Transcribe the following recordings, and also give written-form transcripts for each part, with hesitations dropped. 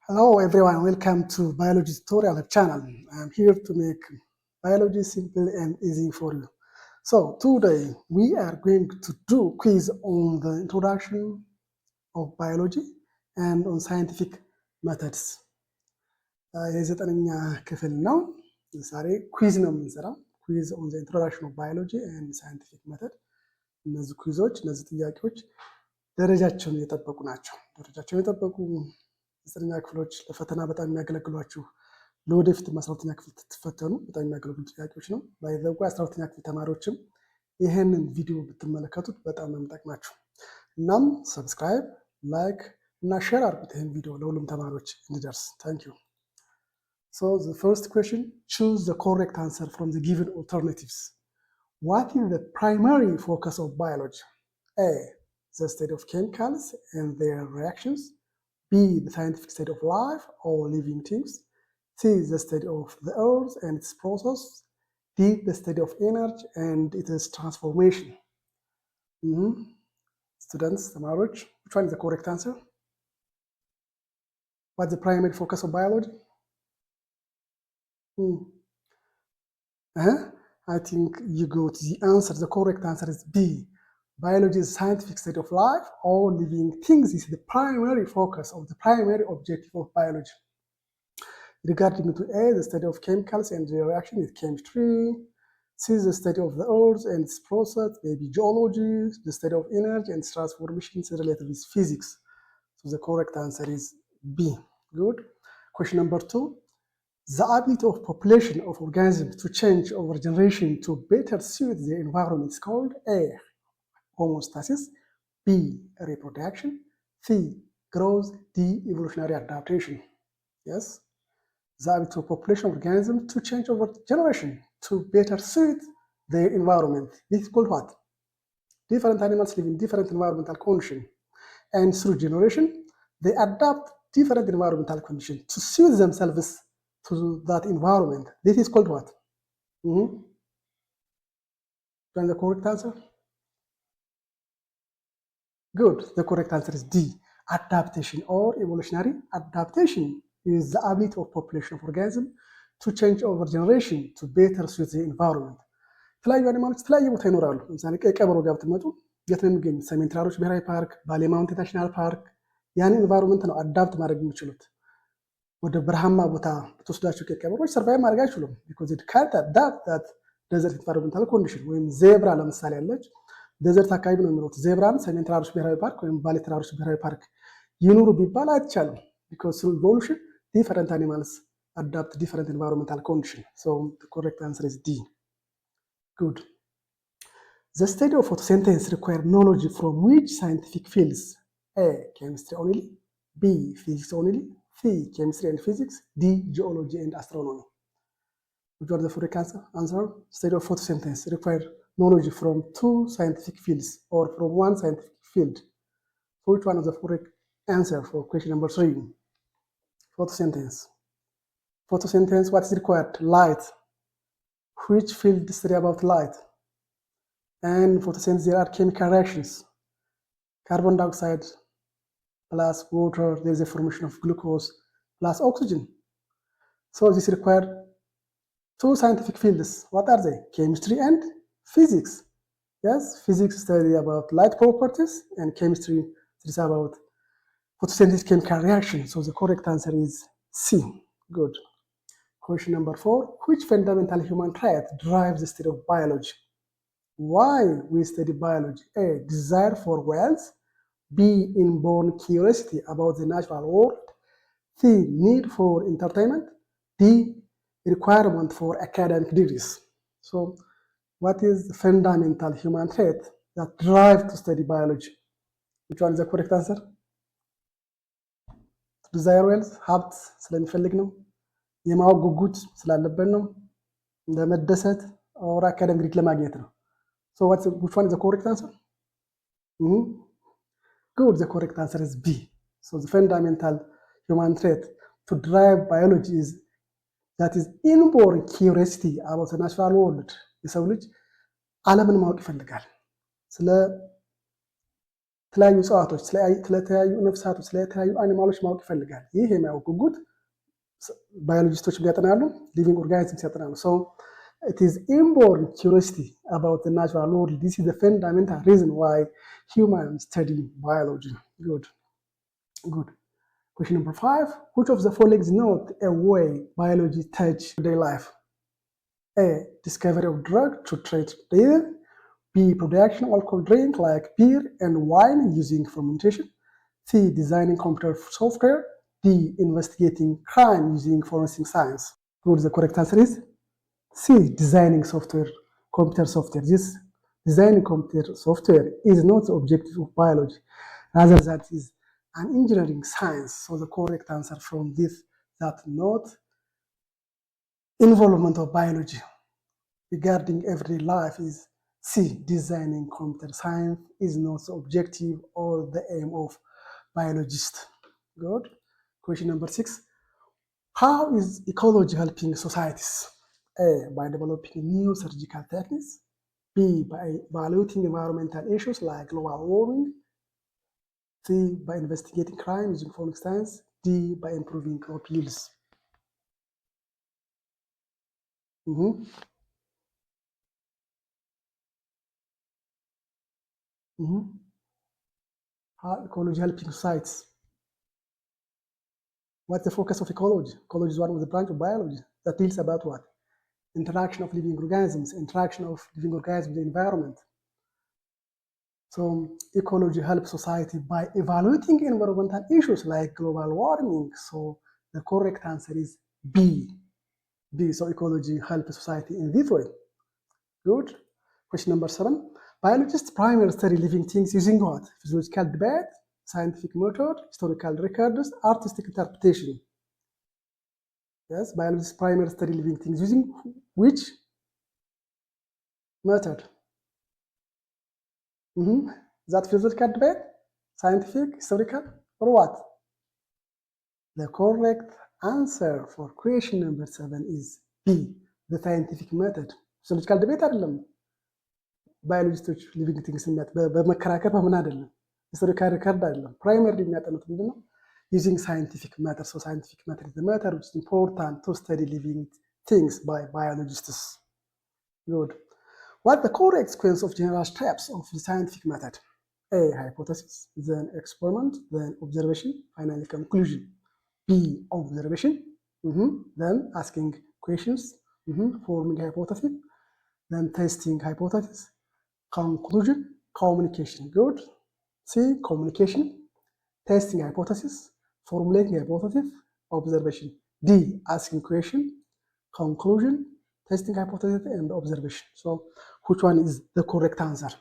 Hello everyone, welcome to Biology Tutorial channel. I'm here to make biology simple and easy for you. So today we are going to do quiz on the introduction of biology and on scientific methods. የዘጠነኛ ክፍል ነው። ዛሬ ኩዊዝ ነው የምንሰራው። ኩዊዝ ኦን ዘ ኢንትሮዳክሽን ኦፍ ባዮሎጂ ኤንድ ሳይንቲፊክ ሜተድ። እነዚህ ኩዊዞች እነዚህ ጥያቄዎች ደረጃቸውን የጠበቁ ናቸው። ደረጃቸውን የጠበቁ ዘጠነኛ ክፍሎች ለፈተና በጣም የሚያገለግሏችሁ ለወደፊት 12ኛ ክፍል ትፈተኑ በጣም የሚያገለግሉ ጥያቄዎች ነው። ባይዘው 12ኛ ክፍል ተማሪዎችም ይሄንን ቪዲዮ ብትመለከቱት በጣም ነው የሚጠቅማችሁ። እናም ሰብስክራይብ፣ ላይክ እና ሼር አድርጉት ይሄን ቪዲዮ ለሁሉም ተማሪዎች እንዲደርስ። ታንክ ዩ። So the first question, choose the correct answer from the given alternatives. What is the primary focus of biology? A, the study of chemicals and their reactions. B, the scientific study of life or living things. C, the study of the earth and its process. D, the study of energy and its transformation. Students, Tamaroj, which one is the correct answer? What's the primary focus of biology? I think you go to the answer. The correct answer is B. Biology is scientific study of life or living things. Is the primary focus of the primary objective of biology. Regarding to A, the study of chemicals and their reaction is chemistry. C is the study of the earth and its process, maybe geology. The study of energy and its transformation is related with physics. So the correct answer is B. Good. Question number 2. The ability of population of organisms to change over generation to better suit their environment is called A, homeostasis, B, reproduction, C, growth, D, evolutionary adaptation. Yes, the ability of population of organisms to change over generation to better suit their environment. This is called what? Different animals live in different environmental conditions, and through generation, they adapt different environmental conditions to suit themselves to that environment. This is called what? And the correct answer? Good. The correct answer is D. Adaptation or evolutionary adaptation is the ability of population of organism to change over generation to better suit the environment. የተለያዩ አኒማሎች የተለያየ ቦታ ይኖራሉ። ለምሳሌ ቀይ ቀበሮ ጋር ብትመጡ የት ነው የሚገኙት? ሰሜን ተራሮች ብሔራዊ ፓርክ፣ ባሌ ማውንቴን ናሽናል ፓርክ። ያን ኢንቫይሮንመንት ነው አዳፕት ማድረግ የሚችሉት። ወደ በረሃማ ቦታ ብትወስዳቸው ቀይ ቀበሮች ሰርቫይቭ ማድረግ አይችሉም። because it can't adapt that desert environmental condition። ወይም ዜብራ ለምሳሌ ያለች ደዘርት አካባቢ ነው የሚኖሩት። ዜብራን ሰሜን ተራሮች ብሔራዊ ፓርክ ወይም ባሌ ተራሮች ብሔራዊ ፓርክ ይኑሩ ቢባል አይቻልም። because through evolution different animals adapt different environmental condition. So the correct answer is D. Good. The study of photosynthesis requires knowledge from which scientific fields? A, chemistry only, B, physics only, C, chemistry and physics, D, geology and astronomy. Which are the correct answer? Study of photosynthesis requires knowledge from two scientific fields or from one scientific field. So which one is the correct answer for question number 3? Photosynthesis. Photosynthesis, what is required? Light. Which field study about light? And photosynthesis, there are chemical reactions. Carbon dioxide plus water, there is a formation of glucose plus oxygen. So this requires two scientific fields. What are they? Chemistry and physics. Yes, physics study about light properties and chemistry is about photosynthesis chemical reaction. So the correct answer is C. Good. Question number 4. Which fundamental human trait drives the study of biology? Why we study biology? A, desire for wealth. B, inborn curiosity about the natural world. C, need for entertainment. D, requirement for academic degrees. So what is the fundamental human trait that drives to study biology? Which one is the correct answer? Desire wealth, ሀብት ስለሚፈልግ ነው። የማወቅ ጉጉት ስላለበት ነው። ለመደሰት or academic degree ለማግኘት ነው። So which one is the correct answer? Good. The correct answer is B. So the fundamental human trait to drive biology is that is inborn curiosity about the natural world. የሰው ልጅ ዓለምን ማወቅ ይፈልጋል። ስለ ስለተለያዩ እጽዋቶች፣ ስለተለያዩ ነፍሳቶች፣ ስለተለያዩ አኒማሎች ማወቅ ይፈልጋል። ይህ የሚያውቅ ጉጉት ባዮሎጂስቶች ያጠናሉ፣ ሊቪንግ ኦርጋኒዝምስ ያጠናሉ። ሶ it is inborn curiosity about the natural world. This is the fundamental reason why humans study biology. Good. Question number 5. Which of the following is not a way biology touch daily life? A. Discovery of drug to treat disease. B. Production of alcohol drink like beer and wine using fermentation. C. Designing computer software. D. Investigating crime using forensic science. Good. The correct answer is C. Designing software, computer software. This designing computer software is not the objective of biology. Rather, that is an engineering science. So the correct answer from this that not involvement of biology regarding everyday life is C. Designing computer science is not the objective or the aim of biologist. Good. Question number 6. How is ecology helping societies? A. By developing new surgical techniques. B. By evaluating environmental issues like global warming. C. By investigating crime using forensic science. D. By improving crop yields. How ecology helping societies? What's the focus of ecology? Ecology is one of the branch of biology that deals about what? Interaction of living organisms, interaction of living organisms with the environment. So ecology helps society by evaluating environmental issues like global warming. So the correct answer is B. So ecology helps society in this way. Good. Question number 7. Biologists primarily study living things using what? Physiological debate, scientific method, historical records, artistic interpretation. Yes, biologists primarily study living things using which method? That physiological debate, scientific, historical, or what? The correct answer for question number 7 is B. The scientific method. Physiological debate አይደለም። ባዮሎጂስቶች ሊቪንግ ቲንግስ በመከራከር በምን አይደለም። ሂስቶሪካል ሪከርድ አይደለም። ፕራይመሪ የሚያጠኑት ምንድነው? Using scientific method. So scientific method is the method which is important to study living things by biologists. Good. What the correct sequence of general steps of the scientific method? A. Hypothesis, then experiment, then observation, finally conclusion. B. Observation, then asking questions, forming hypothesis, then testing hypothesis, conclusion, communication. Good. C. Communication, testing hypothesis, formulating hypothesis, observation. D. Asking question, conclusion, testing hypothesis, and observation. So which one is the correct answer?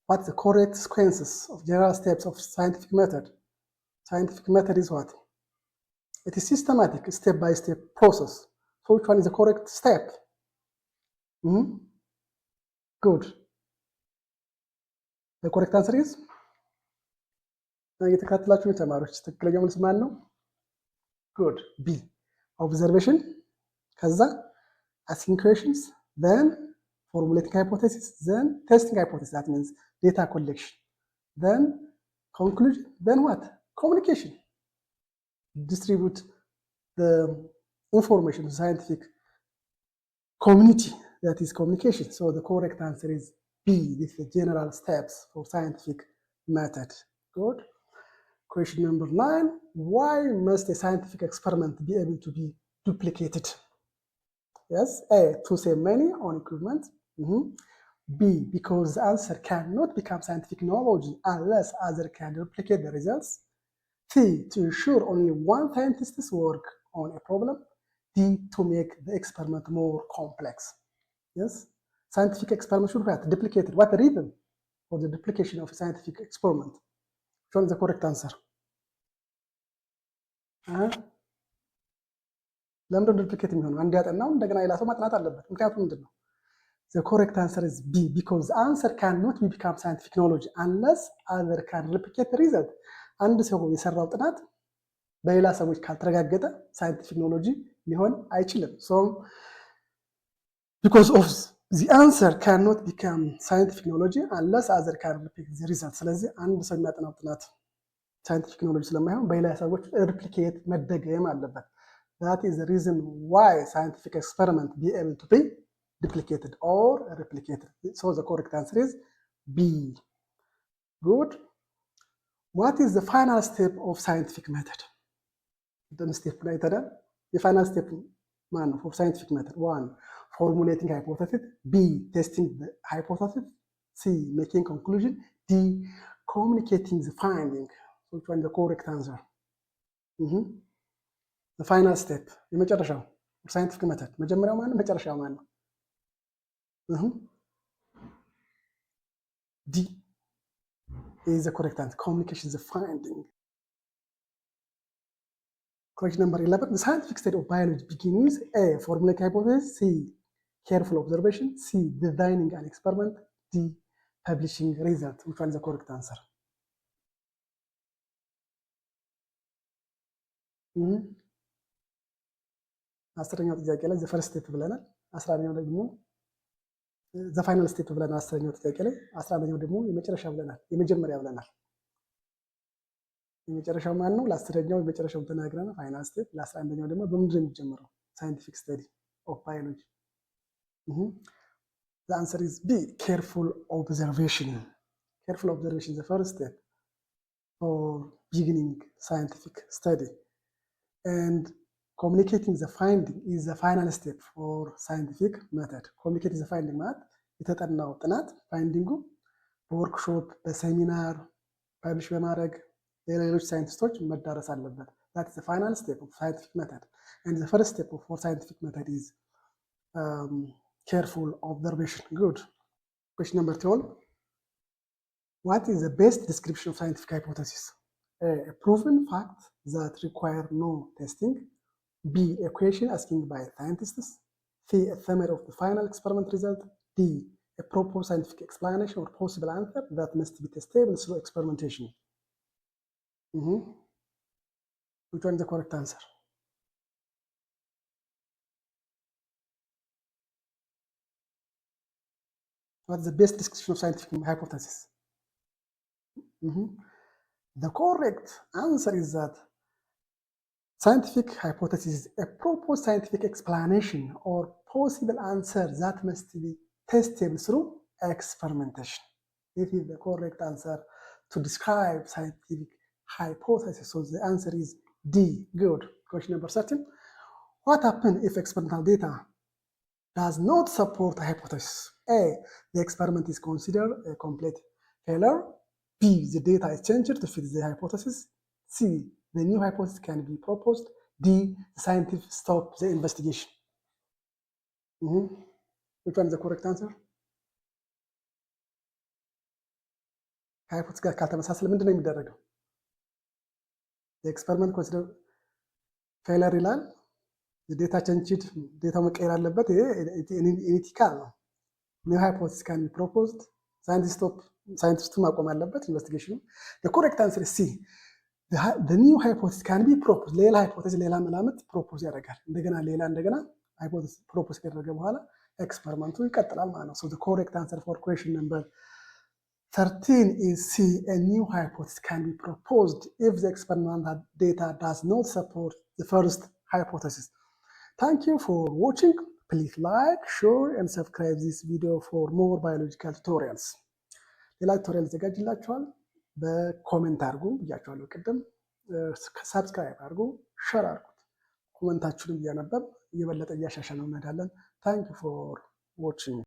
What's the correct sequences of general steps of scientific method? Scientific method is what? It is systematic, step-by-step process. So which one is the correct step? Good. The correct answer is? የተከታተላችሁ ተማሪዎች ትክክለኛው መልስ ማን ነው? Good. B. Observation. ከዛ asking questions, then formulating hypothesis, then testing hypothesis. That means data collection. Then conclusion, then what? Communication. Distribute the information to scientific community. That is communication. So the correct answer is B. This is the general steps for scientific method. Good. Question number 9. Why must a scientific experiment be able to be duplicated? Yes. A. To save money on equipment. B. Because the answer cannot become scientific knowledge unless others can replicate the results. C. To ensure only one scientist's work on a problem. D. To make the experiment more complex. Yes. Scientific experiment should be duplicated. What the reason for the duplication of a scientific experiment? Which one is the correct answer? ለምንድን ዱፕሊኬት የሚሆነው? አንድ ያጠናው እንደገና ሌላ ሰው ማጥናት አለበት። ምክንያቱም ምንድን ነው? The correct answer is B. Because the answer cannot become scientific knowledge unless others can replicate the result. አንድ ሰው የሰራው ጥናት በሌላ ሰዎች ካልተረጋገጠ ሳይንቲፊክ ኖሎጂ ሊሆን አይችልም። So because of the answer cannot become scientific knowledge unless other can repeat the result። ስለዚህ አንድ ሰው የሚያጠናው ጥናት ሳይንቲፊክ ኖሎጂ ስለማይሆን በሌላ ሰዎች ሪፕሊኬት መደገም አለበት። that is the reason why scientific experiment be able to be duplicated or replicated. So the correct answer is B. Good. What is the final step of scientific method? The step ላይ ተደ የፋይናል ስቴፕ ማን ነው? for scientific method 1 formulating hypothesis, B testing the hypothesis, C making conclusion, D communicating the finding. which one is the correct answer? the final step የመጨረሻው scientific method መጀመሪያው ማን ነው? መጨረሻው ማን ነው? D is the correct answer. Communication is the finding. Question number 11. The scientific study of biology begins A. Formulating hypothesis, C. Careful observation, C. Designing an experiment, D. Publishing result. Which one is the correct answer? አስረኛው ጥያቄ ላይ ዘ ፈርስት ስቴፕ ብለናል። 11ኛው ደግሞ ዘ ፋይናል ስቴፕ ብለናል። 10ኛው ጥያቄ ላይ 11ኛው ደግሞ የመጨረሻ ብለናል። የመጀመሪያ ብለናል። የመጨረሻው ማን ነው? ለ10ኛው የመጨረሻው ተናግረናል። ፋይናል ስቴፕ። ለ11ኛው ደግሞ በምንድን ነው የሚጀምረው? ሳይንቲፊክ ስተዲ ኦፍ ባዮሎጂ። The answer is B. Careful observation. Careful observation is the first step for beginning scientific study. And communicating the finding is the final step for scientific method. Communicating the finding ማለት የተጠናው ጥናት ፋይንዲንጉ በወርክሾፕ በሴሚናር ፐብሊሽ በማድረግ ለሌሎች ሳይንቲስቶች መዳረስ አለበት። that is the final step of scientific method. And the first step for scientific method is careful observation. Good. Question number 12. What is the best description of scientific hypothesis? A proven fact that require no testing. B. A question asking by scientists. C. A summary of the final experiment result. D. A proposed scientific explanation or possible answer that must be testable through experimentation. Which one is the correct answer? What is the best description of scientific hypothesis? The correct answer is that scientific hypothesis is a proposed scientific explanation or possible answer that must be tested through experimentation. This is the correct answer to describe scientific hypothesis. So the answer is D. Good. Question number 13. What happens if experimental data does not support a hypothesis? A. The experiment is considered a complete failure. B. The data is changed to fit the hypothesis. C. The new hypothesis can be proposed. D. The scientists stop the investigation. Which one is the correct answer? ከሃይፖቴሲስ ጋር ካልተመሳሰለ ምንድን ነው የሚደረገው? የኤክስፐሪመንት ኮንሲደር ፌለር ይላል። የዴታ ቼንጅድ ዴታው መቀየር አለበት። ይሄ ኢቲካል ነው። ኒው ሃይፖቴሲስ ካን ቢ ፕሮፖዝድ። ሳይንቲስቱ ማቆም አለበት ኢንቨስቲጌሽኑ። ኮሬክት አንሰር ሲ ኒው ሃይፖቴሲስ ካን ቢ ፕሮፖዝ። ሌላ ሃይፖቴሲስ ሌላ መላምት ፕሮፖዝ ያደርጋል። እንደገና ሃይፖቴሲስ ፕሮፖዝ ካደረገ በኋላ ኤክስፐሪመንቱ ይቀጥላል ማለት ነው። ሶ ዘ ኮሬክት አንሰር ፎር ኩዌስችን ነምበር 13 is C. A new hypothesis can be proposed if the experimental data does not support the first hypothesis. Thank you for watching. Please like, share and subscribe this video for more biological tutorials. ሌላ ቱቶሪያል ዘጋጅላችኋል። በኮሜንት አድርጉ ብያችኋለሁ ቅድም። ሰብስክራይብ አድርጉ፣ ሸር አድርጉት። ኮሜንታችሁንም እያነበብ እየበለጠ እያሻሻልን እንሄዳለን። ታንክ ዩ ፎር ዋቺንግ